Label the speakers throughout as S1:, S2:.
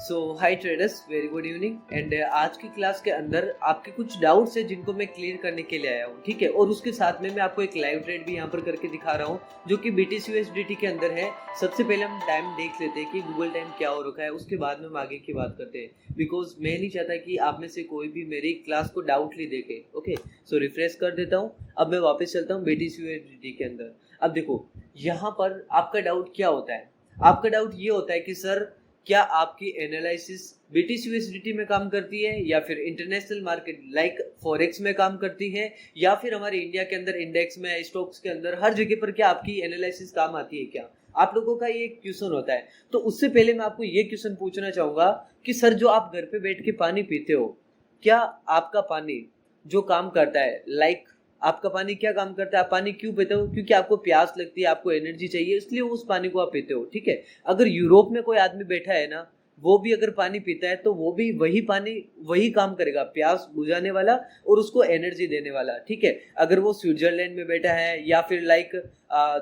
S1: So hi traders, very good evening. And आज की class के अंदर आपके कुछ डाउट्स है जिनको मैं क्लियर करने के लिए आया हूँ, ठीक है। और उसके साथ में मैं आपको एक लाइव ट्रेड भी यहाँ पर करके दिखा रहा हूँ जो कि BTC USDT के अंदर है। सबसे पहले हम टाइम देख लेते हैं कि गूगल टाइम क्या हो रखा है, उसके बाद में हम आगे की बात करते हैं, बिकॉज मैं नहीं चाहता कि आप में से कोई भी मेरी क्लास को डाउटली देखे। ओके, सो रिफ्रेश कर देता हूँ। अब मैं वापस चलता हूँ BTC USDT के अंदर। अब देखो यहाँ पर आपका डाउट क्या होता है। आपका डाउट ये होता है कि सर क्या आपकी एनालिसिस BTC USDT में काम करती है या फिर इंटरनेशनल मार्केट लाइक फॉरेक्स में काम करती है या फिर हमारे इंडिया के अंदर इंडेक्स में, स्टॉक्स के अंदर, हर जगह पर क्या आपकी एनालिसिस काम आती है क्या? आप लोगों का ये क्वेश्चन होता है। तो उससे पहले मैं आपको ये क्वेश्चन पूछना चाहूंगा कि सर जो आप घर पे बैठ के पानी पीते हो, क्या आपका पानी जो काम करता है लाइक आपका पानी क्या काम करता है? आप पानी क्यों पीते हो? क्योंकि आपको प्यास लगती है, आपको एनर्जी चाहिए, इसलिए उस पानी को आप पीते हो, ठीक है। अगर यूरोप में कोई आदमी बैठा है ना, वो भी अगर पानी पीता है तो वो भी वही पानी वही काम करेगा, प्यास बुझाने वाला और उसको एनर्जी देने वाला, ठीक है। अगर वो स्विट्जरलैंड में बैठा है या फिर लाइक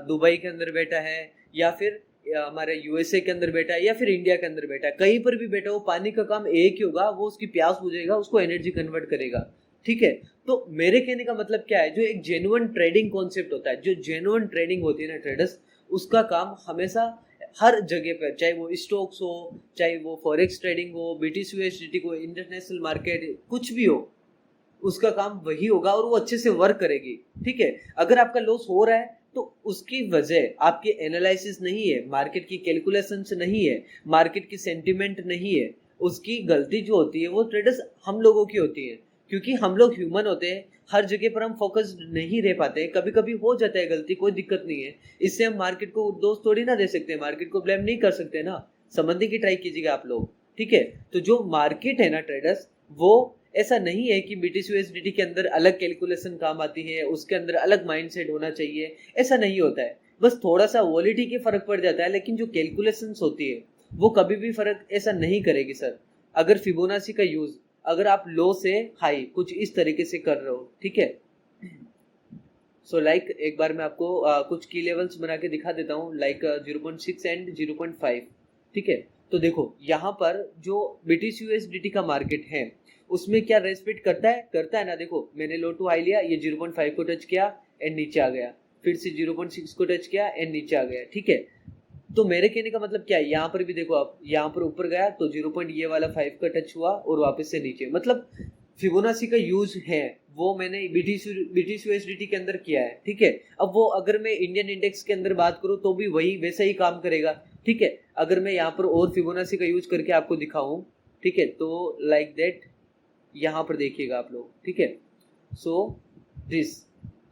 S1: दुबई के अंदर बैठा है या फिर हमारे USA के अंदर बैठा है या फिर इंडिया के अंदर बैठा है, कहीं पर भी बैठा हो, पानी का काम एक ही होगा, वो उसकी प्यास बुझेगा, उसको एनर्जी कन्वर्ट करेगा, ठीक है। तो मेरे कहने का मतलब क्या है, जो एक जेन्युइन ट्रेडिंग कॉन्सेप्ट होता है, जो जेन्युइन ट्रेडिंग होती है ना ट्रेडर्स, उसका काम हमेशा हर जगह पर, चाहे वो स्टॉक्स हो, चाहे वो फॉरेक्स ट्रेडिंग हो, BTC USDT को, इंटरनेशनल मार्केट, कुछ भी हो, उसका काम वही होगा और वो अच्छे से वर्क करेगी, ठीक है। अगर आपका लॉस हो रहा है तो उसकी वजह आपके एनालिसिस नहीं है, मार्केट की कैलकुलेशंस नहीं है, मार्केट की सेंटिमेंट नहीं है। उसकी गलती जो होती है वो ट्रेडर्स हम लोगों की होती है, क्योंकि हम लोग ह्यूमन होते हैं, हर जगह पर हम फोकस नहीं रह पाते, कभी कभी हो जाता है गलती, कोई दिक्कत नहीं है। इससे हम मार्केट को दोष थोड़ी ना दे सकते, मार्केट को ब्लेम नहीं कर सकते ना। समझने की ट्राई कीजिएगा आप लोग, ठीक है। तो जो मार्केट है ना ट्रेडर्स, वो ऐसा नहीं है कि BTC USDT के अंदर अलग कैलकुलेशन काम आती है, उसके अंदर अलग माइंडसेट होना चाहिए, ऐसा नहीं होता है। बस थोड़ा सा वॉलिटी के फर्क पड़ जाता है, लेकिन जो कैलकुलेशंस होती है वो कभी भी फर्क ऐसा नहीं करेगी सर। अगर फिबोनाची का यूज अगर आप लो से हाई कुछ इस तरीके से कर रहे हो, ठीक है। सो लाइक एक बार मैं आपको कुछ की लेवल्स बना के दिखा देता हूँ, लाइक 0.6 एंड 0.5, ठीक है। तो देखो यहाँ पर जो BTC USDT का मार्केट है उसमें क्या रेस्पेक्ट करता है ना। देखो मैंने लो टू हाई लिया, ये 0.5 को टच किया एंड नीचे आ गया, फिर से 0.6 को टच किया एंड नीचे आ गया, ठीक है। तो मेरे कहने का मतलब क्या है, यहाँ पर भी देखो आप, यहाँ पर ऊपर गया तो 0.5 का टच हुआ और वापस से नीचे, मतलब फिबोनाची का यूज है वो मैंने BTC USDT के अंदर किया है, ठीक है। अब वो अगर मैं इंडियन इंडेक्स के अंदर बात करूँ तो भी वही वैसा ही काम करेगा, ठीक है। अगर मैं यहाँ पर और फिबोनाची का यूज करके आपको दिखाऊं, ठीक है, तो लाइक दैट यहाँ पर देखिएगा आप लोग, ठीक है। सो दिस,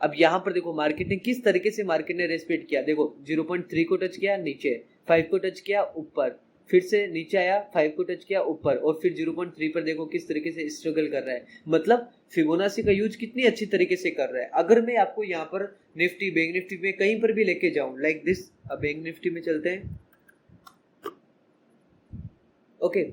S1: अब यहाँ पर देखो मार्केट ने किस तरीके से मार्केट ने रेस्पेक्ट किया। देखो 0.3 को टच किया नीचे, 5 को टच किया ऊपर, फिर से नीचे आया, 5 को टच किया ऊपर, और फिर 0.3 पर देखो किस तरीके से स्ट्रगल कर रहा है। मतलब फिबोनाची का यूज कितनी अच्छी तरीके से कर रहा है। अगर मैं आपको यहाँ पर निफ्टी, बैंक निफ्टी में कहीं पर भी लेके जाऊं लाइक दिस, अब बैंक निफ्टी में चलते हैं, ओके।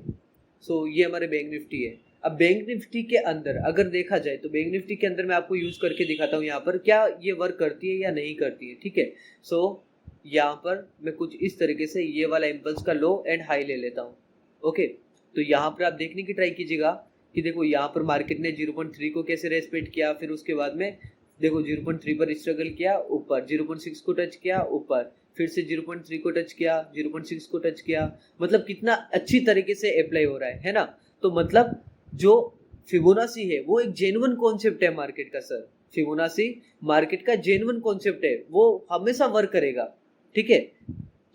S1: सो ये हमारे बैंक निफ्टी है। अब बैंक निफ्टी के अंदर अगर देखा जाए तो बैंक निफ्टी के अंदर मैं आपको यूज करके दिखाता हूँ यहाँ पर क्या ये वर्क करती है या नहीं करती है, ठीक है। सो यहाँ पर मैं कुछ इस तरीके से ये वाला इम्पल्स का लो एंड हाई ले लेता हूँ, ओके। तो यहाँ पर आप देखने की ट्राई कीजिएगा कि देखो यहाँ पर मार्केट ने 0.3 को कैसे रेस्पेक्ट किया, फिर उसके बाद में देखो 0.3 पर स्ट्रगल किया ऊपर, 0.6 को टच किया ऊपर, फिर से 0.3 को टच किया, 0.6 को टच किया, मतलब कितना अच्छी तरीके से अप्लाई हो रहा है ना। तो मतलब जो फिबोनाची है वो एक जेन्युइन कॉन्सेप्ट है मार्केट का सर। फिबोनाची मार्केट का जेन्युइन कॉन्सेप्ट है, वो हमेशा वर्क करेगा, ठीक है।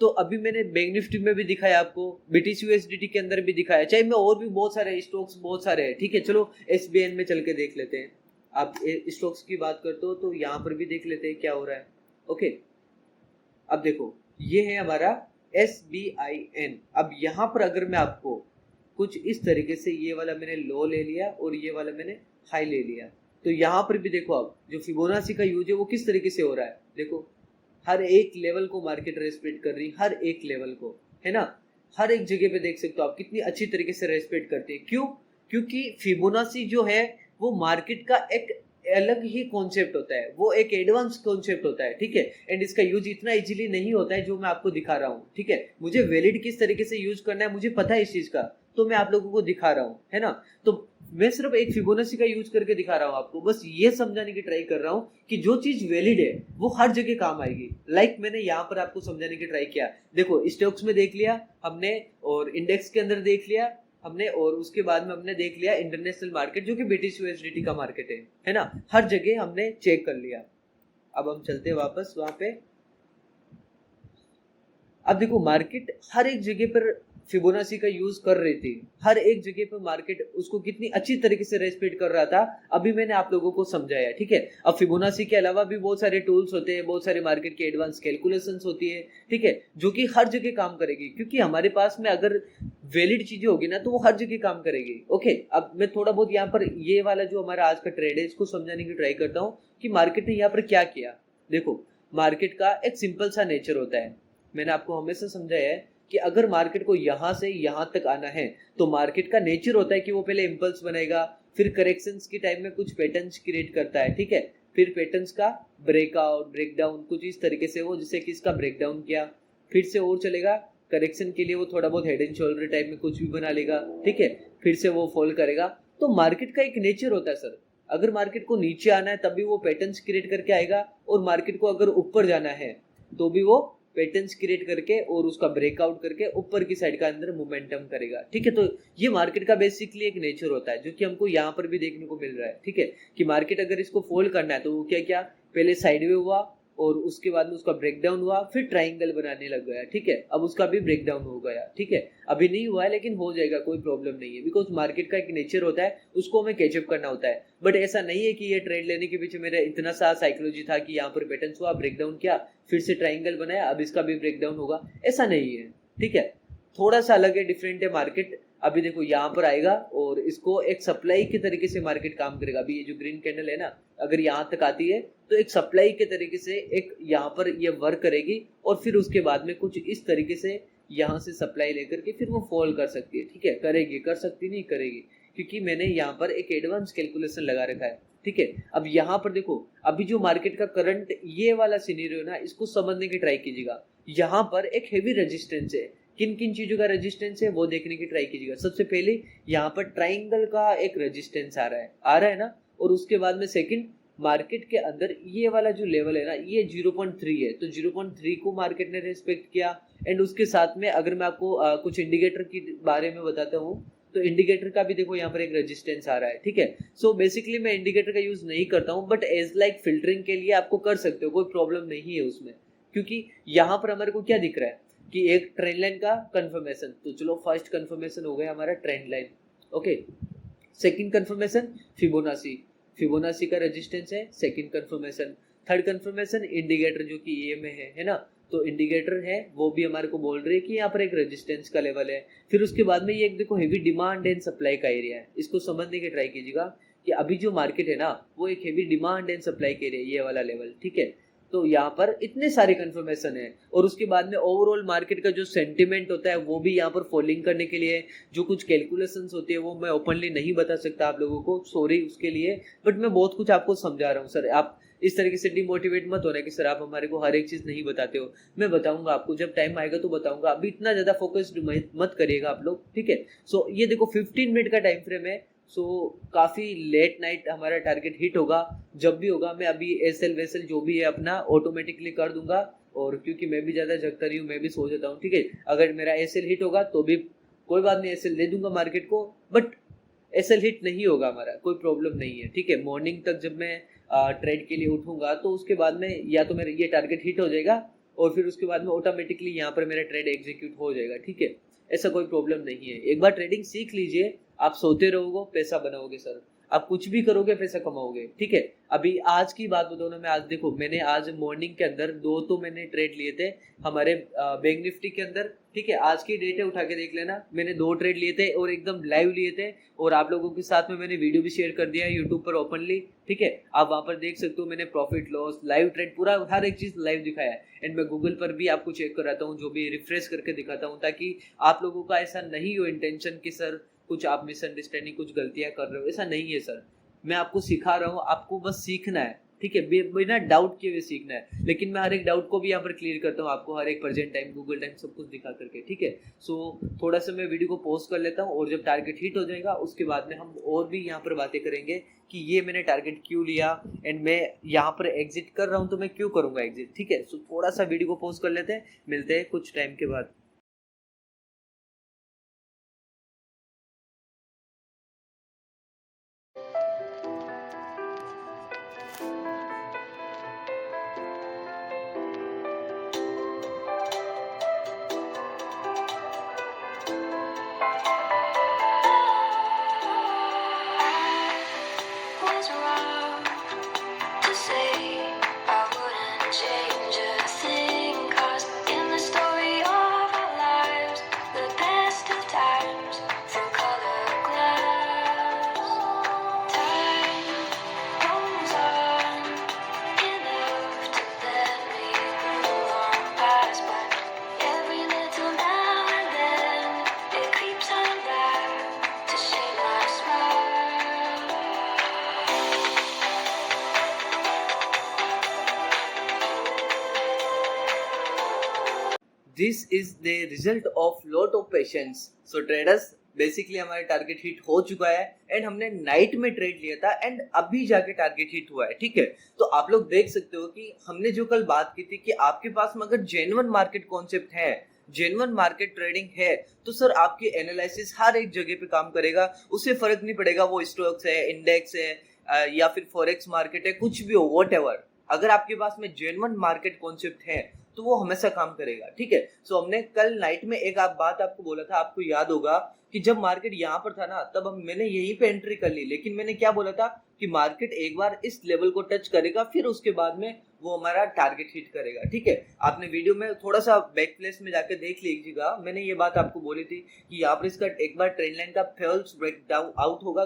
S1: तो अभी मैंने बैंक निफ्टी में भी दिखाया आपको, BTC USDT के अंदर भी दिखाया, चाहे मैं और भी बहुत सारे स्टॉक्स बहुत सारे हैं, ठीक है। चलो SBN में चल के देख लेते हैं। आप स्टॉक्स की बात करते हो तो यहाँ पर भी देख लेते हैं क्या हो रहा है, ओके। अब देखो ये है हमारा SBIN। अब यहाँ पर अगर मैं आपको कुछ इस तरीके से, ये वाला मैंने लो ले लिया और ये वाला मैंने हाई ले लिया, तो यहाँ पर भी देखो अब जो फिबोनाची का यूज है वो किस तरीके से हो रहा है। देखो हर एक लेवल को मार्केट रेस्पेक्ट कर रही, हर एक लेवल को, है ना। हर एक जगह पे देख सकते हो आप कितनी अच्छी तरीके से रेस्पेक्ट करती है। क्यों? क्योंकि फिबोनाची जो है वो मार्केट का एक अलग ही कॉन्सेप्ट होता है, वो एक एडवांस कॉन्सेप्ट होता है, ठीक है। एंड इसका यूज इतना इजीली नहीं होता है जो मैं आपको दिखा रहा हूँ, ठीक है। मुझे वैलिड किस तरीके से यूज करना है मुझे पता है इस चीज का, तो मैं आप लोगों को दिखा रहा हूँ, है ना। तो मैं सिर्फ एक फिबोनाची का यूज करके दिखा रहा हूँ आपको, बस ये समझाने की ट्राई कर रहा हूँ कि जो चीज वैलिड है वो हर जगह काम आएगी। लाइक मैंने यहाँ पर आपको समझाने की ट्राई किया, देखो स्टॉक्स में देख लिया हमने, और इंडेक्स के अंदर देख लिया हमने, और उसके बाद में हमने देख लिया इंटरनेशनल मार्केट जो कि ब्रिटिश यूएसडीटी का मार्केट है ना। हर जगह हमने चेक कर लिया। अब हम चलते हैं वापस वहां पे। अब देखो मार्केट हर एक जगह पर फिबोनाची का यूज कर रही थी, हर एक जगह पर मार्केट उसको कितनी अच्छी तरीके से रेस्पेक्ट कर रहा था, अभी मैंने आप लोगों को समझाया, ठीक है। अब फिबोनाची के अलावा भी बहुत सारे टूल्स होते हैं, बहुत सारे मार्केट की एडवांस कैलकुलेशंस होती है, ठीक है, जो कि हर जगह काम करेगी, क्योंकि हमारे पास में अगर वैलिड चीजें होगी ना तो वो हर जगह काम करेगी। ओके, अब मैं थोड़ा बहुत यहाँ पर ये वाला जो हमारा आज का ट्रेड है इसको समझाने की ट्राई करता हूँ कि मार्केट ने यहाँ पर क्या किया। देखो मार्केट का एक सिंपल सा नेचर होता है, मैंने आपको हमेशा समझाया है कि अगर मार्केट को यहां से यहां तक आना है तो मार्केट का नेचर होता है कि वो पहले इंपल्स बनाएगा, फिर करेक्शंस के टाइम में कुछ पैटर्न्स क्रिएट करता है, ठीक है, फिर पैटर्न्स का ब्रेकआउट ब्रेकडाउन कुछ इस तरीके से हो, जैसे कि इसका ब्रेकडाउन किया, फिर से और चलेगा करेक्शन के लिए, वो थोड़ा बहुत हेड एंड शोल्डर टाइप में कुछ भी बना लेगा, ठीक है, फिर से वो फॉल करेगा। तो मार्केट का एक नेचर होता है सर, अगर मार्केट को नीचे आना है तभी वो पैटर्न्स क्रिएट करके आएगा, और मार्केट को अगर ऊपर जाना है तो भी वो पैटर्न्स क्रिएट करके और उसका ब्रेकआउट करके ऊपर की साइड का अंदर मोमेंटम करेगा, ठीक है। तो ये मार्केट का बेसिकली एक नेचर होता है जो कि हमको यहाँ पर भी देखने को मिल रहा है, ठीक है, कि मार्केट अगर इसको फोल्ड करना है तो वो क्या क्या पहले साइडवे हुआ, और उसके बाद में उसका ब्रेकडाउन हुआ, फिर ट्राइंगल बनाने लग गया, ठीक है, अब उसका भी ब्रेकडाउन हो गया, ठीक है, अभी नहीं हुआ है लेकिन हो जाएगा, कोई प्रॉब्लम नहीं है, बिकॉज मार्केट का एक नेचर होता है, उसको हमें कैचअप करना होता है। बट ऐसा नहीं है कि ये ट्रेड लेने के पीछे मेरा इतना सा साइकोलॉजी था कि यहाँ पर पैटर्न हुआ, ब्रेकडाउन किया, फिर से ट्राइंगल बनाया, अब इसका भी ब्रेकडाउन होगा, ऐसा नहीं है, ठीक है, थोड़ा सा अलग है, डिफरेंट है मार्केट। अभी देखो यहाँ पर आएगा और इसको एक सप्लाई के तरीके से मार्केट काम करेगा। अभी ये जो ग्रीन कैंडल है ना, अगर यहाँ तक आती है तो एक सप्लाई के तरीके से एक यहाँ पर ये वर्क करेगी, और फिर उसके बाद में कुछ इस तरीके से यहाँ से सप्लाई लेकर के फिर वो फॉल कर सकती है, ठीक है, करेगी, कर सकती नहीं करेगी, क्योंकि मैंने यहाँ पर एक एडवांस कैलकुलेशन लगा रखा है, ठीक है। अब यहाँ पर देखो अभी जो मार्केट का करंट ये वाला सिनेरियो ना, इसको समझने की ट्राई कीजिएगा। यहाँ पर एक हेवी रेजिस्टेंस है, किन किन चीजों का रेजिस्टेंस है वो देखने की ट्राई कीजिएगा। सबसे पहले यहाँ पर ट्राइंगल का एक रेजिस्टेंस आ रहा है ना, और उसके बाद में सेकंड मार्केट के अंदर ये वाला जो लेवल है ना, ये 0.3 है, तो 0.3 को मार्केट ने रेस्पेक्ट किया। एंड उसके साथ में अगर मैं आपको कुछ इंडिकेटर के बारे में बताता हूँ तो इंडिकेटर का भी देखो यहाँ पर एक रेजिस्टेंस आ रहा है, ठीक है। सो बेसिकली मैं इंडिकेटर का यूज नहीं करता हूँ, बट एज लाइक फिल्टरिंग के लिए आपको कर सकते हो, कोई प्रॉब्लम नहीं है उसमें, क्योंकि यहाँ पर हमारे को क्या दिख रहा है कि एक ट्रेंड लाइन का कंफर्मेशन। तो चलो फर्स्ट कंफर्मेशन हो गया हमारा trend line, okay. Second confirmation Fibonacci का रेजिस्टेंस है, second confirmation. Third confirmation indicator जो कि ए में है ना, तो इंडिकेटर है वो भी हमारे को बोल रही है कि यहाँ पर एक रेजिस्टेंस का लेवल है। फिर उसके बाद में ये एक देखो हेवी डिमांड एंड सप्लाई का एरिया है, इसको समझने की ट्राई कीजिएगा कि अभी जो मार्केट है ना वो एक हेवी डिमांड एंड सप्लाई के एरिया, ये वाला लेवल, ठीक है। तो यहाँ पर इतने सारे कंफर्मेशन है, और उसके बाद में ओवरऑल मार्केट का जो सेंटिमेंट होता है वो भी यहाँ पर फॉलिंग करने के लिए जो कुछ कैलकुलेशंस होती है वो मैं ओपनली नहीं बता सकता आप लोगों को, सॉरी उसके लिए, बट मैं बहुत कुछ आपको समझा रहा हूँ सर। आप इस तरीके से डिमोटिवेट मत होना कि सर आप हमारे को हर एक चीज नहीं बताते हो, मैं बताऊंगा आपको, जब टाइम आएगा तो बताऊंगा, अभी इतना ज्यादा फोकस्ड मत करिएगा आप लोग, ठीक है। सो ये देखो 15 मिनट का टाइम फ्रेम है, सो काफी लेट नाइट हमारा टारगेट हिट होगा, जब भी होगा मैं अभी एसएल वेसल जो भी है अपना ऑटोमेटिकली कर दूंगा, और क्योंकि मैं भी ज्यादा जगता नहीं हूँ, मैं भी सो जाता हूँ, ठीक है। अगर मेरा एसएल हिट होगा तो भी कोई बात नहीं, एसएल दे दूंगा मार्केट को, बट एसएल हिट नहीं होगा हमारा, कोई प्रॉब्लम नहीं है, ठीक है। मॉर्निंग तक जब मैं ट्रेड के लिए उठूंगा तो उसके बाद में या तो मेरा ये टारगेट हिट हो जाएगा, और फिर उसके बाद में ऑटोमेटिकली यहाँ पर मेरा ट्रेड एग्जीक्यूट हो जाएगा, ठीक है। ऐसा कोई प्रॉब्लम नहीं है, एक बार ट्रेडिंग सीख लीजिए, आप सोते रहोगे पैसा बनाओगे सर, आप कुछ भी करोगे पैसा कमाओगे, ठीक है। अभी आज की बात बताऊं ना, मैं आज देखो मैंने आज मॉर्निंग के अंदर दो तो मैंने ट्रेड लिए थे हमारे बैंक निफ्टी के अंदर, ठीक है, आज की डेट है उठा के देख लेना, मैंने 2 ट्रेड लिए थे और एकदम लाइव लिए थे, और आप लोगों के साथ में मैंने वीडियो भी शेयर कर दिया है यूट्यूब पर ओपनली, ठीक है, आप वहां पर देख सकते हो, मैंने प्रॉफिट लॉस लाइव ट्रेड पूरा हर एक चीज लाइव दिखाया है। एंड मैं गूगल पर भी आपको चेक कराता हूँ, जो भी रिफ्रेश करके दिखाता हूँ, ताकि आप लोगों का ऐसा नहीं हो इंटेंशन कि सर कुछ आप मिसअंडरस्टैंडिंग कुछ गलतियां कर रहे हो, ऐसा नहीं है सर, मैं आपको सिखा रहा हूँ, आपको बस सीखना है, ठीक है, बिना डाउट किए हुए सीखना है। लेकिन मैं हर एक डाउट को भी यहाँ पर क्लियर करता हूँ आपको, हर एक प्रेजेंट टाइम, गूगल टाइम, सब कुछ दिखा करके, ठीक है। सो थोड़ा सा मैं वीडियो को पॉज कर लेता हूँ और जब टारगेट हिट हो जाएगा उसके बाद में हम और भी यहाँ पर बातें करेंगे कि ये मैंने टारगेट क्यों लिया एंड मैं यहाँ पर एग्जिट कर रहा हूँ तो मैं क्यों करूँगा एग्जिट, ठीक है। सो थोड़ा सा वीडियो को पॉज कर लेते हैं, मिलते हैं कुछ टाइम के बाद।
S2: Was wrong to say I wouldn't change a thing, 'cause in the story of our lives, the best of times through colored glass. Time goes on enough to let me move on past, but every little now and then it creeps on back to shade my smile.
S1: This is the result of lot of patience. So traders, basically हमारा target hit हो चुका है and हमने night में trade लिया था and अभी जाके टारगेट हिट हुआ है, ठीक है। तो आप लोग देख सकते हो कि हमने जो कल बात की थी कि आपके पास में अगर जेन्युइन मार्केट कॉन्सेप्ट है, जेन्युइन मार्केट ट्रेडिंग है, तो सर आपकी एनालिसिस हर एक जगह पे काम करेगा। उससे फर्क नहीं पड़ेगा वो स्टॉक्स है, इंडेक्स है, या फिर फॉरेक्स मार्केट है, कुछ भी हो, व्हाटएवर। अगर आपके पास में जेन्युइन मार्केट कॉन्सेप्ट है तो वो हमेशा काम करेगा, ठीक है। सो हमने कल नाइट में एक बात आपको बोला था, आपको याद होगा कि जब मार्केट यहाँ पर था ना, तब मैंने यहीं पे एंट्री कर ली, लेकिन मैंने क्या बोला था कि मार्केट एक बार इस लेवल को टच करेगा, फिर उसके बाद में वो हमारा टारगेट हिट करेगा, ठीक है। आपने वीडियो में थोड़ा सा बैक प्लेस में जाकर देख लीजिएगा, मैंने ये बात आपको बोली थी कि यहाँ पर इसका एक बार ट्रेंड लाइन का फॉल्स ब्रेकडाउन आउट होगा,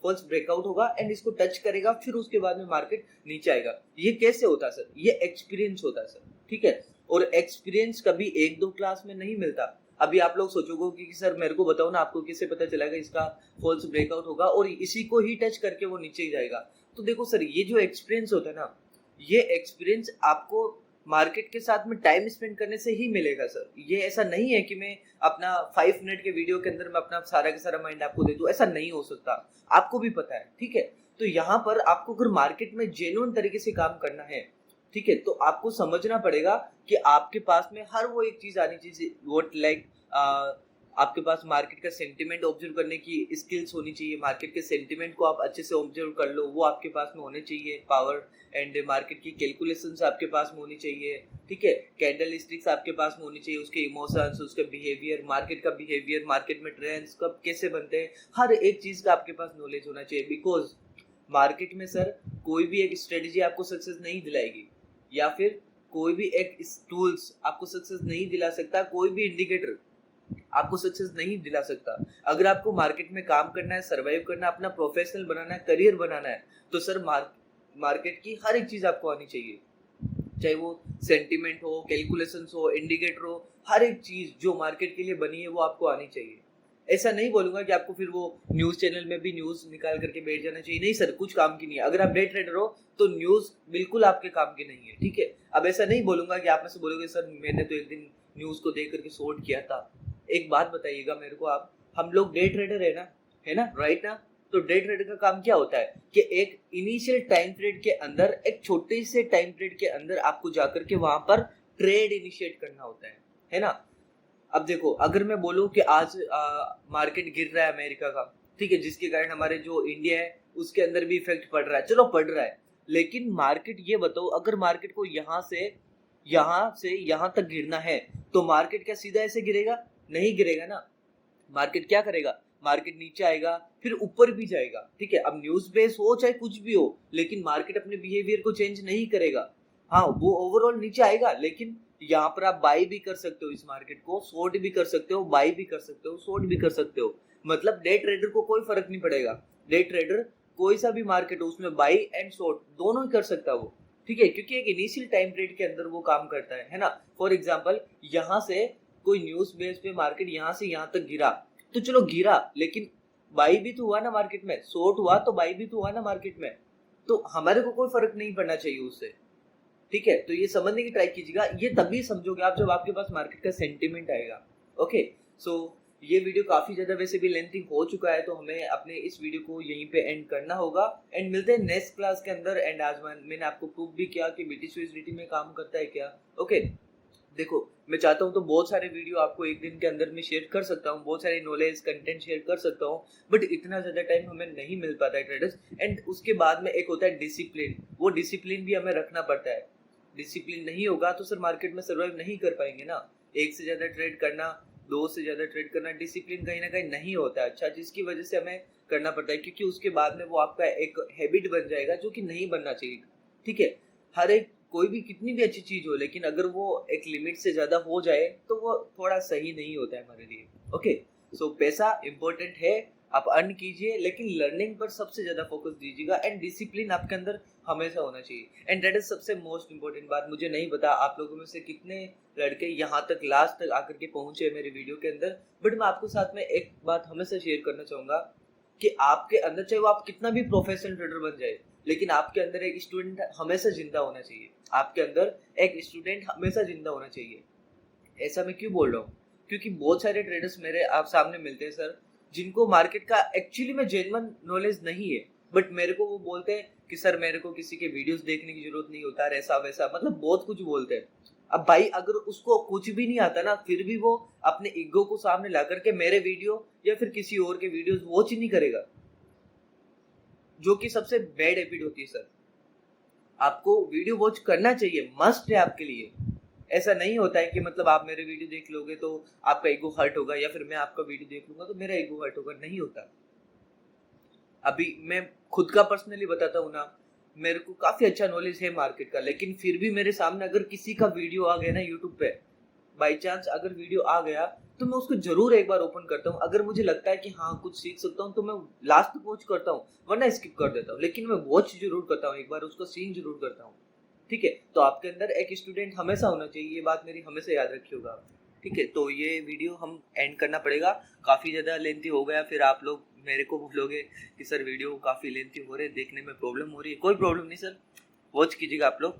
S1: फॉल्स ब्रेकआउट होगा एंड इसको टच करेगा, फिर उसके बाद में मार्केट नीचे आएगा। ये कैसे होता है सर? ये एक्सपीरियंस होता है सर, ठीक है। और एक्सपीरियंस कभी एक दो क्लास में नहीं मिलता। अभी आप लोग सोचोगे कि सर मेरे को बताओ ना, आपको कैसे पता चलेगा इसका फॉल्स ब्रेकआउट होगा और इसी को ही टच करके वो नीचे ही जाएगा। तो देखो सर, ये जो एक्सपीरियंस होता है ना, ये एक्सपीरियंस आपको मार्केट के साथ में टाइम स्पेंड करने से ही मिलेगा सर। ये ऐसा नहीं है कि मैं अपना 5 मिनट के वीडियो के अंदर मैं अपना सारा का सारा माइंड आपको दे दूं, ऐसा नहीं हो सकता, आपको भी पता है, ठीक है। तो यहाँ पर आपको अगर मार्केट में जेन्युइन तरीके से काम करना है, ठीक है, तो आपको समझना पड़ेगा कि आपके पास में हर वो एक चीज आनी चाहिए, व्हाट लाइक आपके पास मार्केट का सेंटिमेंट ऑब्जर्व करने की स्किल्स होनी चाहिए। मार्केट के सेंटिमेंट को आप अच्छे से ऑब्जर्व कर लो, वो आपके पास में होने चाहिए। पावर एंड मार्केट की कैलकुलेशंस आपके पास में होनी चाहिए, ठीक है। कैंडल स्टिक्स आपके पास में होनी चाहिए, उसके इमोशंस, उसका बिहेवियर, मार्केट का बिहेवियर, मार्केट में ट्रेंड्स कब कैसे बनते हैं, हर एक चीज का आपके पास नॉलेज होना चाहिए। बिकॉज मार्केट में सर कोई भी एक स्ट्रेटेजी आपको सक्सेस नहीं दिलाएगी, या फिर कोई भी एक टूल्स आपको सक्सेस नहीं दिला सकता, कोई भी इंडिकेटर आपको सक्सेस नहीं दिला सकता। अगर आपको मार्केट में काम करना है, सरवाइव करना है, अपना प्रोफेशनल बनाना है, करियर बनाना है, तो सर मार्केट की हर एक चीज आपको आनी चाहिए, चाहे वो सेंटिमेंट हो, कैलकुलेशंस हो, इंडिकेटर हो, हर एक चीज जो मार्केट के लिए बनी है वो आपको आनी चाहिए। ऐसा नहीं बोलूंगा कि आपको फिर वो न्यूज चैनल में भी न्यूज निकाल करके बैठ जाना चाहिए, नहीं सर, कुछ काम की नहीं है। अगर आप डे ट्रेडर हो तो न्यूज बिल्कुल आपके काम की नहीं है, ठीक है। अब ऐसा नहीं बोलूंगा कि आप में से बोलोगे सर मैंने तो एक दिन न्यूज को देख करके शॉर्ट किया था। एक बात बताइएगा मेरे को आप, हम लोग डे ट्रेडर है ना, राइट ना। तो डे ट्रेडर का काम क्या होता है कि एक इनिशियल टाइम पीरियड के अंदर, एक छोटे से टाइम पीरियड के अंदर आपको जाकर के वहां पर ट्रेड इनिशिएट करना होता है ना। अब देखो, अगर मैं बोलूं कि आज मार्केट गिर रहा है अमेरिका का, ठीक है, जिसके कारण हमारे जो इंडिया है उसके अंदर भी इफेक्ट पड़ रहा है, चलो पड़ रहा है, लेकिन मार्केट, ये बताओ, अगर मार्केट को यहाँ से यहाँ तक गिरना है तो मार्केट क्या सीधा ऐसे गिरेगा? नहीं गिरेगा ना। मार्केट क्या करेगा? मार्केट नीचे आएगा, फिर ऊपर भी जाएगा, ठीक है। अब न्यूज बेस हो चाहे कुछ भी हो, लेकिन मार्केट अपने बिहेवियर को चेंज नहीं करेगा। हाँ, वो ओवरऑल नीचे आएगा, लेकिन यहाँ पर आप बाई भी कर सकते हो, इस मार्केट को शॉर्ट भी कर सकते हो, बाई भी कर सकते हो, शॉर्ट भी कर सकते हो। मतलब डे ट्रेडर को कोई फर्क नहीं पड़ेगा। डे ट्रेडर कोई सा भी मार्केट हो उसमें बाई एंड शॉर्ट दोनों ही कर सकता है वो, ठीक है, क्योंकि एक इनिशियल टाइम पीरियड के अंदर वो काम करता है ना। फॉर एग्जाम्पल, यहाँ से कोई न्यूज बेस पे मार्केट यहाँ से यहाँ तक गिरा, तो चलो गिरा, लेकिन बाई भी तो हुआ ना मार्केट में, शॉर्ट हुआ तो बाई भी तो हुआ ना मार्केट में, तो हमारे को कोई फर्क नहीं पड़ना चाहिए उससे, ठीक है। तो ये समझने की ट्राई कीजिएगा, ये तभी समझोगे आप जब आपके पास मार्केट का सेंटिमेंट आएगा। ओके, सो ये वीडियो काफी ज्यादा वैसे भी लेंथी हो चुका है, तो हमें अपने इस वीडियो को यहीं पे एंड करना होगा एंड मिलते हैं नेक्स्ट क्लास के अंदर। एंड आज मैंने आपको प्रूव भी किया कि BTC USDT में काम करता है क्या। ओके, देखो मैं चाहता हूँ तो बहुत सारे वीडियो आपको एक दिन के अंदर में शेयर कर सकता हूँ, बहुत सारी नॉलेज कंटेंट शेयर कर सकता हूँ, बट इतना ज़्यादा टाइम हमें नहीं मिल पाता है ट्रेडर्स। एंड उसके बाद में एक होता है डिसिप्लिन, वो डिसिप्लिन भी हमें रखना पड़ता है। डिसिप्लिन नहीं होगा तो सर मार्केट में सर्वाइव नहीं कर पाएंगे ना। एक से ज़्यादा ट्रेड करना, दो से ज़्यादा ट्रेड करना, डिसिप्लिन कहीं ना कहीं नहीं होता है अच्छा, जिसकी वजह से हमें करना पड़ता है, क्योंकि उसके बाद में वो आपका एक हैबिट बन जाएगा जो कि नहीं बनना चाहिए, ठीक है। हर एक कोई भी कितनी भी अच्छी चीज हो, लेकिन अगर वो एक लिमिट से ज्यादा हो जाए तो वो थोड़ा सही नहीं होता है हमारे लिए। ओके, सो पैसा इंपॉर्टेंट है, आप अर्न कीजिए, लेकिन लर्निंग पर सबसे ज्यादा फोकस दीजिएगा एंड डिसिप्लिन आपके अंदर हमेशा होना चाहिए। एंड दैट इज सबसे मोस्ट इंपॉर्टेंट बात। मुझे नहीं पता आप लोगों में से कितने लड़के यहाँ तक लास्ट तक आकर के पहुंचे मेरे वीडियो के अंदर, बट मैं आपको साथ में एक बात हमेशा शेयर करना चाहूंगा कि आपके अंदर, चाहे वो आप कितना भी प्रोफेशनल ट्रेडर बन जाए, लेकिन आपके अंदर एक स्टूडेंट हमेशा जिंदा होना चाहिए। आपके अंदर एक स्टूडेंट हमेशा जिंदा होना चाहिए। ऐसा मैं क्यों बोल रहा हूँ, क्योंकि बहुत सारे ट्रेडर्स मेरे आप सामने मिलते हैं सर, जिनको मार्केट का एक्चुअली में जेन्युइन नॉलेज नहीं है, बट मेरे को वो बोलते हैं कि सर मेरे को किसी के वीडियोस देखने की जरूरत नहीं होता, ऐसा वैसा, मतलब बहुत कुछ बोलते हैं। अब भाई अगर उसको कुछ भी नहीं आता ना, फिर भी वो अपने ईगो को सामने ला करके मेरे वीडियो या फिर किसी और के वीडियोस वॉच ही नहीं करेगा, जो कि सबसे बैड हैबिट होती है सर। आपको वीडियो वॉच करना चाहिए, मस्ट है आपके लिए। ऐसा नहीं होता है कि मतलब आप मेरे वीडियो देख लोगे तो आपका ईगो हर्ट होगा, या फिर मैं आपका वीडियो देख लूंगा तो मेरा ईगो हर्ट होगा, नहीं होता। अभी मैं खुद का पर्सनली बताता हूँ ना, मेरे को काफी अच्छा नॉलेज है मार्केट का, लेकिन फिर भी मेरे सामने अगर किसी का वीडियो आ गया ना यूट्यूब पे, बाई चांस अगर वीडियो आ गया तो मैं उसको जरूर एक बार ओपन करता हूँ। अगर मुझे लगता है कि हाँ कुछ सीख सकता हूँ तो मैं लास्ट तक वॉच करता हूँ, वरना स्किप कर देता हूँ, लेकिन मैं वॉच जरूर करता हूँ, एक बार उसका सीन जरूर करता हूँ, ठीक है। तो आपके अंदर एक स्टूडेंट हमेशा होना चाहिए, ये बात मेरी हमेशा याद रखिएगा, ठीक है। तो ये वीडियो हम एंड करना पड़ेगा, काफ़ी ज़्यादा लेंथी हो गया, फिर आप लोग मेरे को बोलोगे कि सर वीडियो काफ़ी लेंथी हो रहे, देखने में प्रॉब्लम हो रही है। कोई प्रॉब्लम नहीं सर, वॉच कीजिएगा आप लोग।